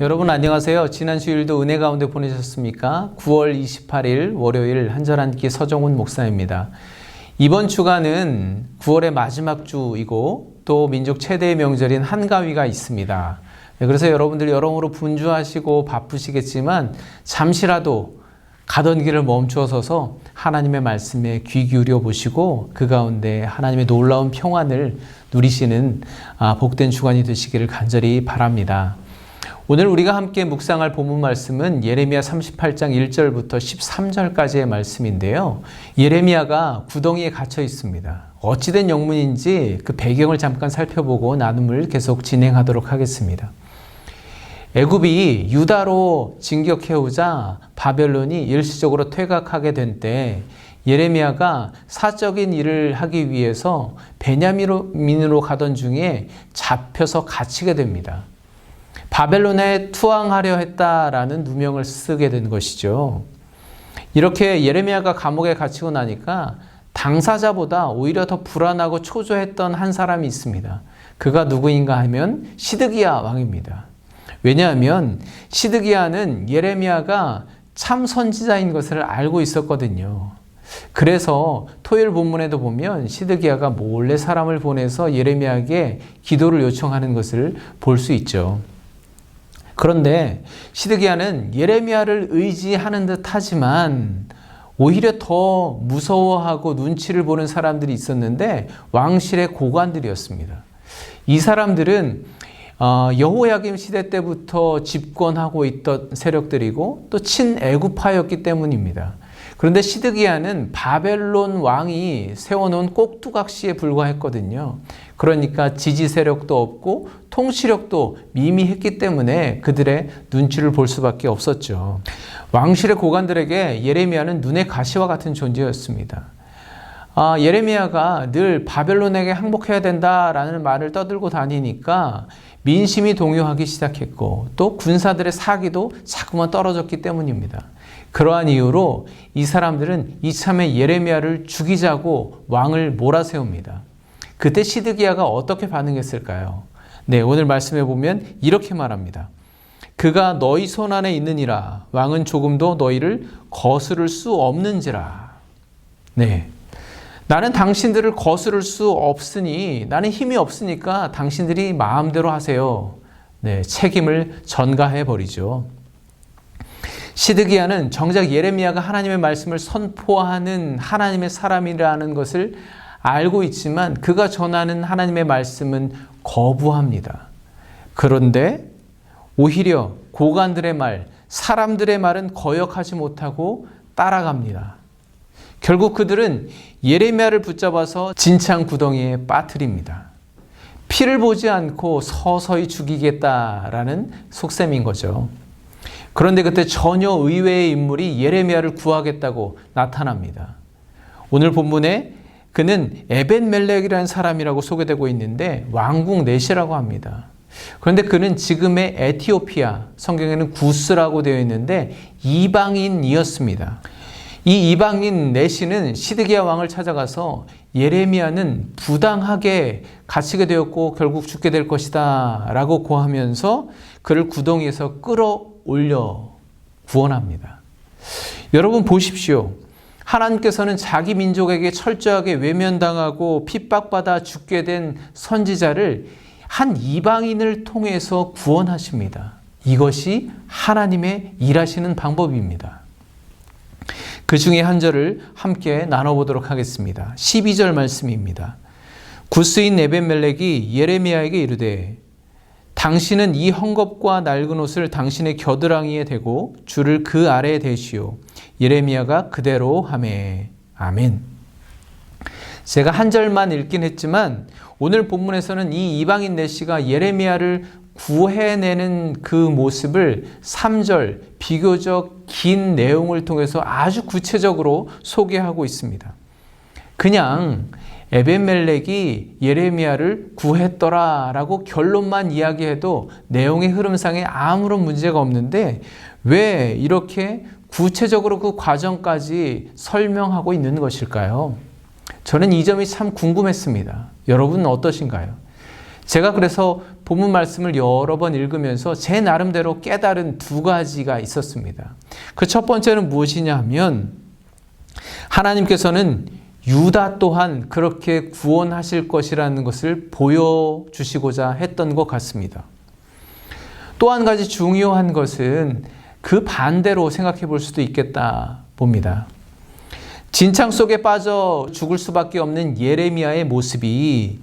여러분 안녕하세요. 지난 주일도 은혜 가운데 보내셨습니까? 9월 28일 월요일 한절 한 끼 서정훈 목사입니다. 이번 주간은 9월의 마지막 주이고 또 민족 최대의 명절인 한가위가 있습니다. 그래서 여러분들이 여러모로 분주하시고 바쁘시겠지만 잠시라도 가던 길을 멈추어 서서 하나님의 말씀에 귀 기울여 보시고 그 가운데 하나님의 놀라운 평안을 누리시는 복된 주간이 되시기를 간절히 바랍니다. 오늘 우리가 함께 묵상할 본문 말씀은 예레미야 38장 1절부터 13절까지의 말씀인데요. 예레미야가 구덩이에 갇혀 있습니다. 어찌된 영문인지 그 배경을 잠깐 살펴보고 나눔을 계속 진행하도록 하겠습니다. 애굽이 유다로 진격해오자 바벨론이 일시적으로 퇴각하게 된 때 예레미야가 사적인 일을 하기 위해서 베냐민으로 가던 중에 잡혀서 갇히게 됩니다. 바벨론에 투항하려 했다라는 누명을 쓰게 된 것이죠. 이렇게 예레미야가 감옥에 갇히고 나니까 당사자보다 오히려 더 불안하고 초조했던 한 사람이 있습니다. 그가 누구인가 하면 시드기야 왕입니다. 왜냐하면 시드기야는 예레미야가 참 선지자인 것을 알고 있었거든요. 그래서 토요일 본문에도 보면 시드기야가 몰래 사람을 보내서 예레미야에게 기도를 요청하는 것을 볼 수 있죠. 그런데 시드기야는 예레미야를 의지하는 듯 하지만 오히려 더 무서워하고 눈치를 보는 사람들이 있었는데 왕실의 고관들이었습니다. 이 사람들은 여호야김 시대 때부터 집권하고 있던 세력들이고 또 친애굽파였기 때문입니다. 그런데 시드기야는 바벨론 왕이 세워놓은 꼭두각시에 불과했거든요. 그러니까 지지 세력도 없고 통치력도 미미했기 때문에 그들의 눈치를 볼 수밖에 없었죠. 왕실의 고관들에게 예레미야는 눈의 가시와 같은 존재였습니다. 예레미야가 늘 바벨론에게 항복해야 된다라는 말을 떠들고 다니니까 민심이 동요하기 시작했고 또 군사들의 사기도 자꾸만 떨어졌기 때문입니다. 그러한 이유로 이 사람들은 이참에 예레미야를 죽이자고 왕을 몰아세웁니다. 그때 시드기야가 어떻게 반응했을까요? 네, 오늘 말씀해 보면 이렇게 말합니다. 그가 너희 손안에 있느니라 왕은 조금도 너희를 거스를 수 없는지라. 네, 나는 당신들을 거스를 수 없으니 나는 힘이 없으니까 당신들이 마음대로 하세요. 네, 책임을 전가해 버리죠. 시드기야는 정작 예레미야가 하나님의 말씀을 선포하는 하나님의 사람이라는 것을 알고 있지만 그가 전하는 하나님의 말씀은 거부합니다. 그런데 오히려 고관들의 말, 사람들의 말은 거역하지 못하고 따라갑니다. 결국 그들은 예레미야를 붙잡아서 진창 구덩이에 빠뜨립니다. 피를 보지 않고 서서히 죽이겠다라는 속셈인 거죠. 그런데 그때 전혀 의외의 인물이 예레미야를 구하겠다고 나타납니다. 오늘 본문에 그는 에벤멜렉이라는 사람이라고 소개되고 있는데 왕궁 넷이라고 합니다. 그런데 그는 지금의 에티오피아, 성경에는 구스라고 되어 있는데 이방인이었습니다. 이 이방인 넷이는 시드기야 왕을 찾아가서 예레미야는 부당하게 갇히게 되었고 결국 죽게 될 것이다 라고 고하면서 그를 구덩이에서 끌어올려 구원합니다. 여러분 보십시오. 하나님께서는 자기 민족에게 철저하게 외면당하고 핍박받아 죽게 된 선지자를 한 이방인을 통해서 구원하십니다. 이것이 하나님의 일하시는 방법입니다. 그 중에 한 절을 함께 나눠보도록 하겠습니다. 12절 말씀입니다. 구스인 에벤멜렉이 예레미야에게 이르되 당신은 이 헝겊과 낡은 옷을 당신의 겨드랑이에 대고 줄을 그 아래에 대시오. 예레미야가 그대로 하매. 아멘. 제가 한 절만 읽긴 했지만 오늘 본문에서는 이 이방인 넷이가 예레미야를 구해내는 그 모습을 3절 비교적 긴 내용을 통해서 아주 구체적으로 소개하고 있습니다. 그냥 에벤멜렉이 예레미야를 구했더라라고 결론만 이야기해도 내용의 흐름상에 아무런 문제가 없는데 왜 이렇게 구체적으로 그 과정까지 설명하고 있는 것일까요? 저는 이 점이 참 궁금했습니다. 여러분은 어떠신가요? 제가 그래서 본문 말씀을 여러 번 읽으면서 제 나름대로 깨달은 두 가지가 있었습니다. 그 첫 번째는 무엇이냐 하면 하나님께서는 유다 또한 그렇게 구원하실 것이라는 것을 보여주시고자 했던 것 같습니다. 또 한 가지 중요한 것은 그 반대로 생각해 볼 수도 있겠다 봅니다. 진창 속에 빠져 죽을 수밖에 없는 예레미야의 모습이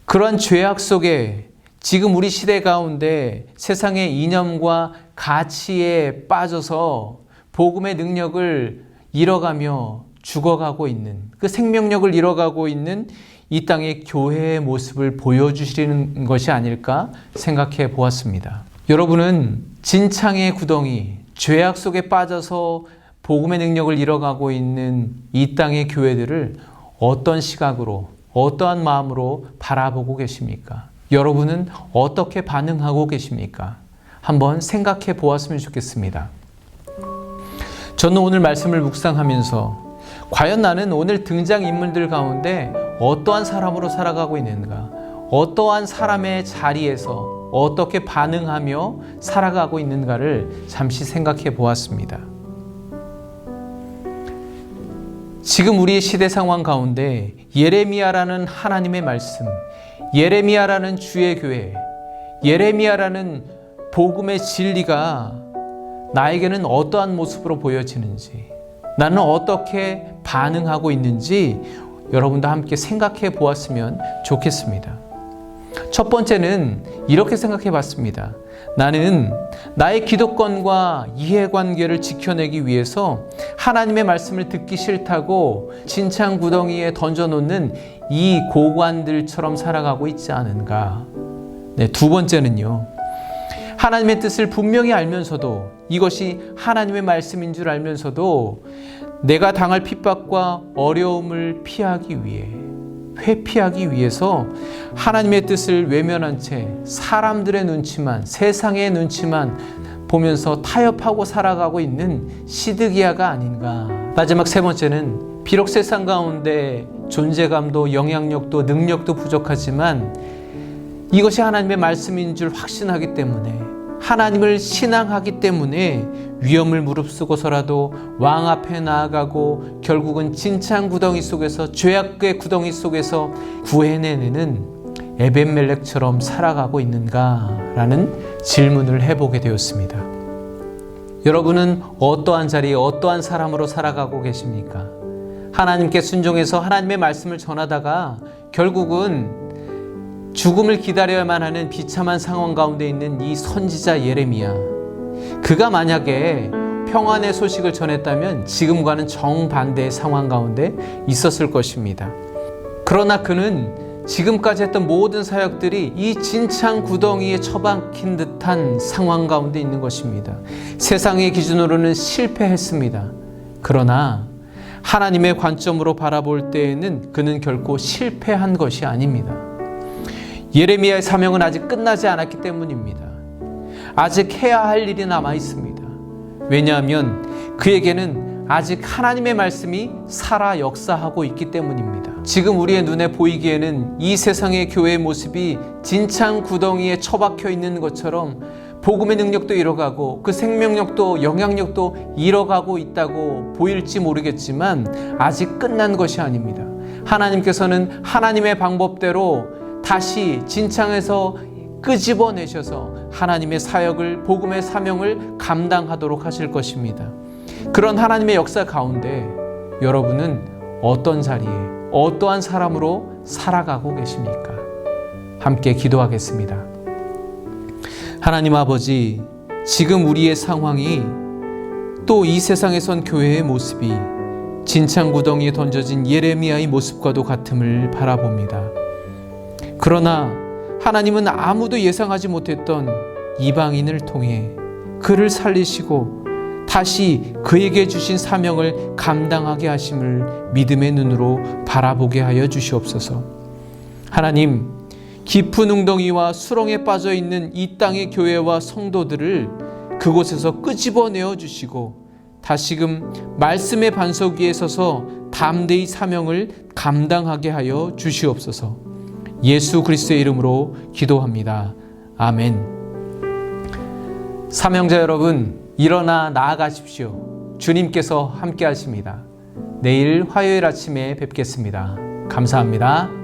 그러한 죄악 속에 지금 우리 시대 가운데 세상의 이념과 가치에 빠져서 복음의 능력을 잃어가며 죽어가고 있는, 그 생명력을 잃어가고 있는 이 땅의 교회의 모습을 보여주시는 것이 아닐까 생각해 보았습니다. 여러분은 진창의 구덩이, 죄악 속에 빠져서 복음의 능력을 잃어가고 있는 이 땅의 교회들을 어떤 시각으로, 어떠한 마음으로 바라보고 계십니까? 여러분은 어떻게 반응하고 계십니까? 한번 생각해 보았으면 좋겠습니다. 저는 오늘 말씀을 묵상하면서 과연 나는 오늘 등장인물들 가운데 어떠한 사람으로 살아가고 있는가? 어떠한 사람의 자리에서 어떻게 반응하며 살아가고 있는가를 잠시 생각해 보았습니다. 지금 우리의 시대 상황 가운데 예레미야라는 하나님의 말씀, 예레미야라는 주의 교회, 예레미야라는 복음의 진리가 나에게는 어떠한 모습으로 보여지는지, 나는 어떻게 반응하고 있는지 여러분도 함께 생각해 보았으면 좋겠습니다. 첫 번째는 이렇게 생각해 봤습니다. 나는 나의 기득권과 이해관계를 지켜내기 위해서 하나님의 말씀을 듣기 싫다고 진창 구덩이에 던져놓는 이 고관들처럼 살아가고 있지 않은가. 네, 두 번째는요. 하나님의 뜻을 분명히 알면서도, 이것이 하나님의 말씀인 줄 알면서도 내가 당할 핍박과 어려움을 피하기 위해, 회피하기 위해서 하나님의 뜻을 외면한 채 사람들의 눈치만, 세상의 눈치만 보면서 타협하고 살아가고 있는 시드기야가 아닌가. 마지막 세 번째는 비록 세상 가운데 존재감도 영향력도 능력도 부족하지만 이것이 하나님의 말씀인 줄 확신하기 때문에, 하나님을 신앙하기 때문에 위험을 무릅쓰고서라도 왕 앞에 나아가고 결국은 진창 구덩이 속에서, 죄악의 구덩이 속에서 구해내는 에벤멜렉처럼 살아가고 있는가라는 질문을 해보게 되었습니다. 여러분은 어떠한 자리에 어떠한 사람으로 살아가고 계십니까? 하나님께 순종해서 하나님의 말씀을 전하다가 결국은 죽음을 기다려야만 하는 비참한 상황 가운데 있는 이 선지자 예레미야, 그가 만약에 평안의 소식을 전했다면 지금과는 정반대의 상황 가운데 있었을 것입니다. 그러나 그는 지금까지 했던 모든 사역들이 이 진창 구덩이에 처박힌 듯한 상황 가운데 있는 것입니다. 세상의 기준으로는 실패했습니다. 그러나 하나님의 관점으로 바라볼 때에는 그는 결코 실패한 것이 아닙니다. 예레미야의 사명은 아직 끝나지 않았기 때문입니다. 아직 해야 할 일이 남아 있습니다. 왜냐하면 그에게는 아직 하나님의 말씀이 살아 역사하고 있기 때문입니다. 지금 우리의 눈에 보이기에는 이 세상의 교회의 모습이 진창 구덩이에 처박혀 있는 것처럼 복음의 능력도 잃어가고 그 생명력도 영향력도 잃어가고 있다고 보일지 모르겠지만 아직 끝난 것이 아닙니다. 하나님께서는 하나님의 방법대로 다시 진창에서 끄집어내셔서 하나님의 사역을, 복음의 사명을 감당하도록 하실 것입니다. 그런 하나님의 역사 가운데 여러분은 어떤 자리에, 어떠한 사람으로 살아가고 계십니까? 함께 기도하겠습니다. 하나님 아버지, 지금 우리의 상황이 또 이 세상에 선 교회의 모습이 진창 구덩이에 던져진 예레미야의 모습과도 같음을 바라봅니다. 그러나 하나님은 아무도 예상하지 못했던 이방인을 통해 그를 살리시고 다시 그에게 주신 사명을 감당하게 하심을 믿음의 눈으로 바라보게 하여 주시옵소서. 하나님, 깊은 웅덩이와 수렁에 빠져 있는 이 땅의 교회와 성도들을 그곳에서 끄집어내어 주시고 다시금 말씀의 반석 위에 서서 담대히 사명을 감당하게 하여 주시옵소서. 예수 그리스도의 이름으로 기도합니다. 아멘. 사명자 여러분, 일어나 나아가십시오. 주님께서 함께 하십니다. 내일 화요일 아침에 뵙겠습니다. 감사합니다.